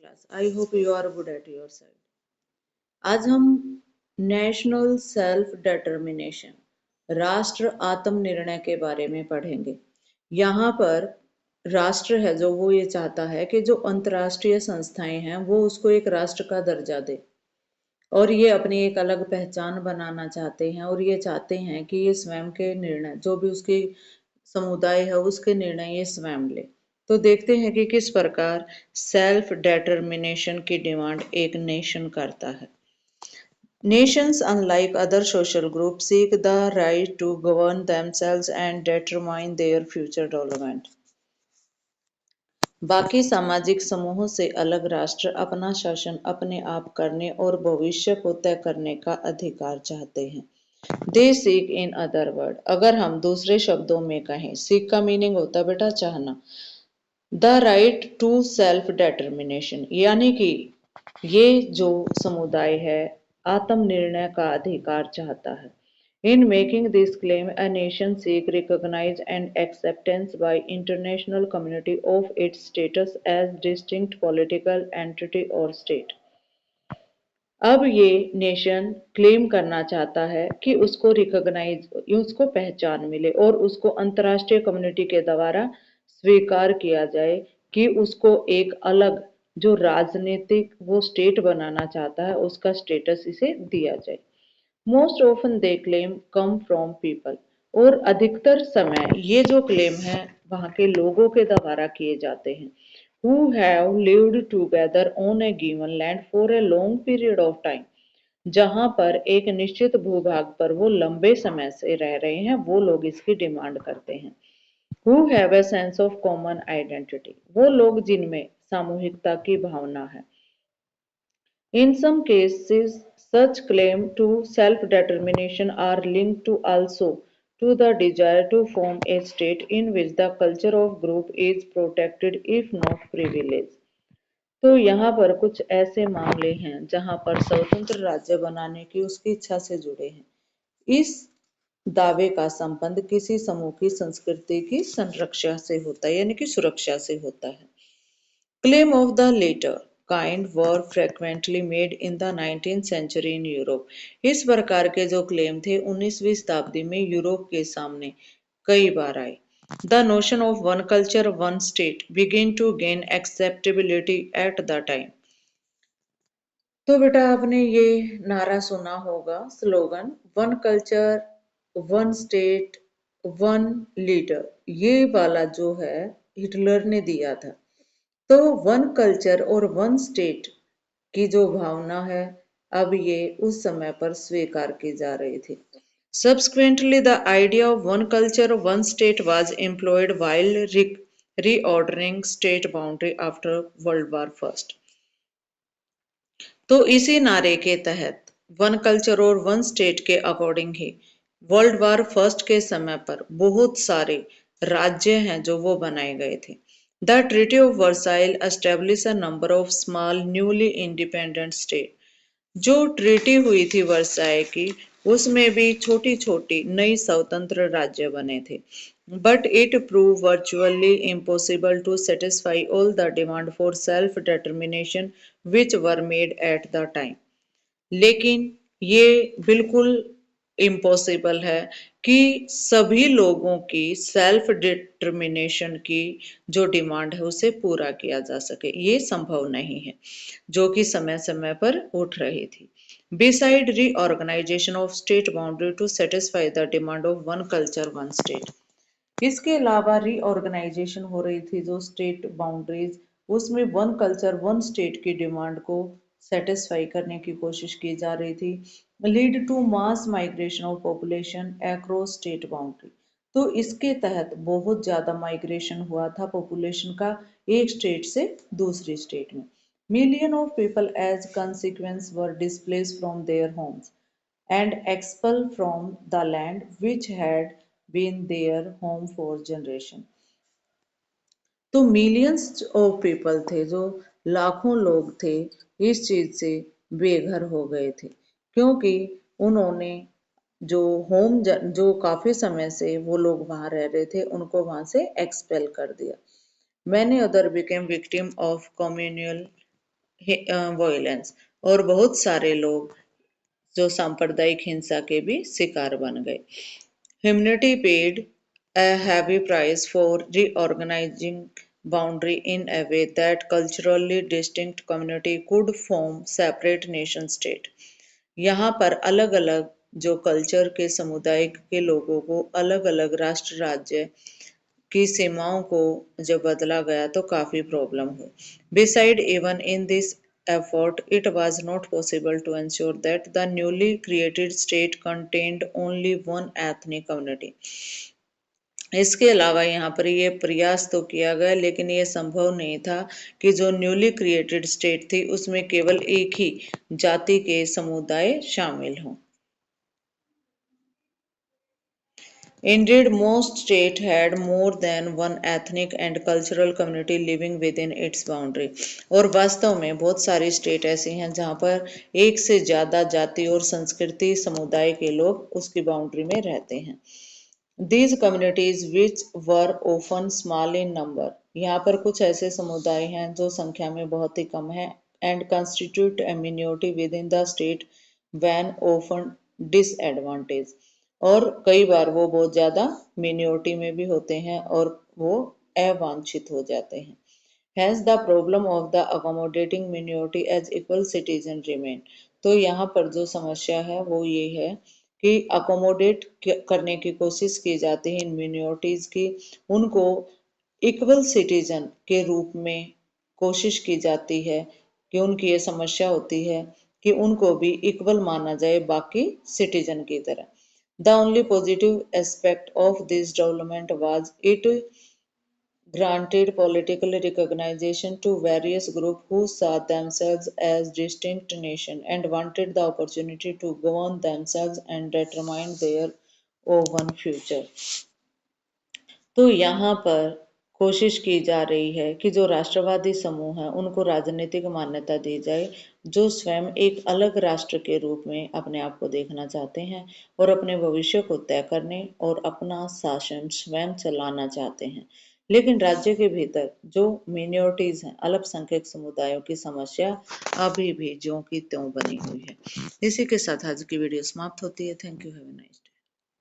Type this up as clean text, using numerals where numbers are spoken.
class. I hope you are good at your side. आज हम national self determination राष्ट्र आत्मनिर्णय के बारे में पढ़ेंगे। यहाँ पर राष्ट्र है जो वो ये चाहता है कि जो अंतर्राष्ट्रीय संस्थाएं हैं वो उसको एक राष्ट्र का दर्जा दे और ये अपनी एक अलग पहचान बनाना चाहते हैं और ये चाहते हैं कि ये स्वयं के निर्णय जो भी उसकी समुदाय है उसके निर्णय ये स्वयं ले। तो देखते हैं कि किस प्रकार सेल्फ डिटर्मिनेशन की डिमांड एक नेशन करता है। Nations, unlike other social groups, seek the right to govern themselves and determine their future development. बाकी सामाजिक समूहों से अलग राष्ट्र अपना शासन अपने आप करने और भविष्य को तय करने का अधिकार चाहते हैं। They seek in other word, अगर हम दूसरे शब्दों में कहें, सीक का मीनिंग होता है बेटा चाहना। The right to self determination यानी कि ये जो समुदाय है आत्मनिर्णय का अधिकार चाहता है। In making this claim, a nation seeks recognition and acceptance by international community of its status as distinct political entity or state. अब ये नेशन क्लेम करना चाहता है कि उसको उसको पहचान मिले और उसको अंतर्राष्ट्रीय कम्युनिटी के द्वारा स्वीकार किया जाए कि उसको एक अलग जो राजनीतिक वो स्टेट बनाना चाहता है उसका स्टेटस इसे दिया जाए। Most often they claim come from people, और अधिकतर समय ये जो क्लेम है वहाँ के लोगों के द्वारा किए जाते हैं। Who have lived together on a given land for a long period of time, जहाँ पर एक निश्चित भूभाग पर वो लंबे समय से रह रहे हैं वो लोग इसकी डिमांड करते हैं। Who have a sense of common identity, वो लोग जिनमें सामूहिकता की भावना है। In some cases, such claims to self-determination are linked to also to the desire to form a state in which the culture of group is protected if not privileged. तो यहाँ पर कुछ ऐसे मामले हैं जहाँ पर स्वतंत्र राज्य बनाने की उसकी इच्छा से जुड़े हैं। इस दावे का संबंध किसी समूह की संस्कृति की संरक्षा से होता है यानी कि सुरक्षा से होता है। Claim of the latter kind were frequently made in the 19th century in Europe. इस प्रकार के जो क्लेम थे 19वीं शताब्दी में यूरोप के सामने कई बार आए। The notion of one culture, one state began to gain acceptability at the time. तो बेटा आपने ये नारा सुना होगा, slogan one culture one state one leader, ये वाला जो है हिटलर ने दिया था। तो वन कल्चर और वन स्टेट की जो भावना है अब ये उस समय पर स्वीकार की जा रही थी। Subsequently, the idea of one culture, one state was employed while reordering state boundary after World War I. तो इसी नारे के तहत वन कल्चर और वन स्टेट के अकॉर्डिंग ही वर्ल्ड वार फर्स्ट के समय पर बहुत सारे राज्य हैं जो वो बनाए गए थे। The Treaty of Versailles established a number of small newly independent states. जो ट्रीटी हुई थी वर्साई की उसमें भी छोटी छोटी नई स्वतंत्र राज्य बने थे। But it proved virtually impossible to satisfy all the demand for self-determination which were made at the time. लेकिन ये बिल्कुल इम्पॉसिबल है कि सभी लोगों की सेल्फ डिटर्मिनेशन की जो डिमांड है उसे पूरा किया जा सके, ये संभव नहीं है, जो कि समय समय पर उठ रही थी। Beside reorganization of state boundary to satisfy the demand of one culture one state, इसके अलावा रीऑर्गेनाइजेशन हो रही थी जो स्टेट बाउंड्रीज, उसमें वन कल्चर वन स्टेट की डिमांड को सेटिस्फाई करने की कोशिश की जा रही थी। Lead to mass migration of population across state boundary, तो इसके तहत बहुत ज्यादा माइग्रेशन हुआ था पॉपुलेशन का एक स्टेट से दूसरी स्टेट में। Million of people as consequence were displaced from their homes and expelled from the land which had been their home for generation. तो मिलियंस ऑफ पीपल थे, जो लाखों लोग थे, इस चीज से बेघर हो गए थे क्योंकि उन्होंने जो जो काफी समय से वो लोग वहां रह रहे थे उनको वहां से एक्सपेल कर दिया। Many other became victim of communal violence, और बहुत सारे लोग जो सांप्रदायिक हिंसा के भी शिकार बन गए। Humanity paid a heavy price for reorganizing boundary in a way that culturally distinct community could form separate nation state। यहाँ पर अलग अलग जो कल्चर के समुदाय के लोगों को अलग अलग राष्ट्र राज्य की सीमाओं को जब बदला गया तो काफी प्रॉब्लम हुई। Beside, even in this effort, it was not possible to ensure that the newly created state contained only one ethnic community। इसके अलावा यहाँ पर ये प्रयास तो किया गया, लेकिन ये संभव नहीं था कि जो न्यूली क्रिएटेड स्टेट थी उसमें केवल एक ही जाति के समुदाय शामिल हों। Indeed, most states had more than one ethnic and cultural community living within its boundary। और वास्तव में बहुत सारी स्टेट ऐसी हैं जहाँ पर एक से ज़्यादा जाति और संस्कृति समुदाय के लोग उसकी बाउंड्री में रहते हैं। These communities which were often small in number, यहाँ पर कुछ ऐसे समुदाय हैं जो संख्या में बहुत ही कम हैं, and constitute a minority within the state when often disadvantaged, और कई बार वो बहुत ज़्यादा मिनोरिटी में भी होते हैं और वो अवांछित हो जाते हैं। Hence the problem of the accommodating minority as equal citizen remain। तो यहाँ पर जो समस्या है वो ये है कि अकोमोडेट करने की कोशिश की जाती है इन मिनोरिटीज की, उनको इक्वल सिटीजन के रूप में कोशिश की जाती है कि उनकी ये समस्या होती है कि उनको भी इक्वल माना जाए बाकी सिटीजन की तरह। The only positive aspect of this development was it granted political recognition to various groups who saw themselves as distinct nations and wanted the opportunity to govern themselves and determine their own future। तो यहाँ पर कोशिश की जा रही है कि जो राष्ट्रवादी समूह है उनको राजनीतिक मान्यता दी जाए, जो स्वयं एक अलग राष्ट्र के रूप में अपने आप को देखना चाहते हैं और अपने भविष्य को तय करने और अपना शासन स्वयं चलाना चाहते हैं। लेकिन राज्य के भीतर जो मिनोरिटीज हैं, अल्पसंख्यक समुदायों की समस्या अभी भी ज्यों की त्यों बनी हुई है। इसी के साथ आज की वीडियो समाप्त होती है। Thank you, have a nice day.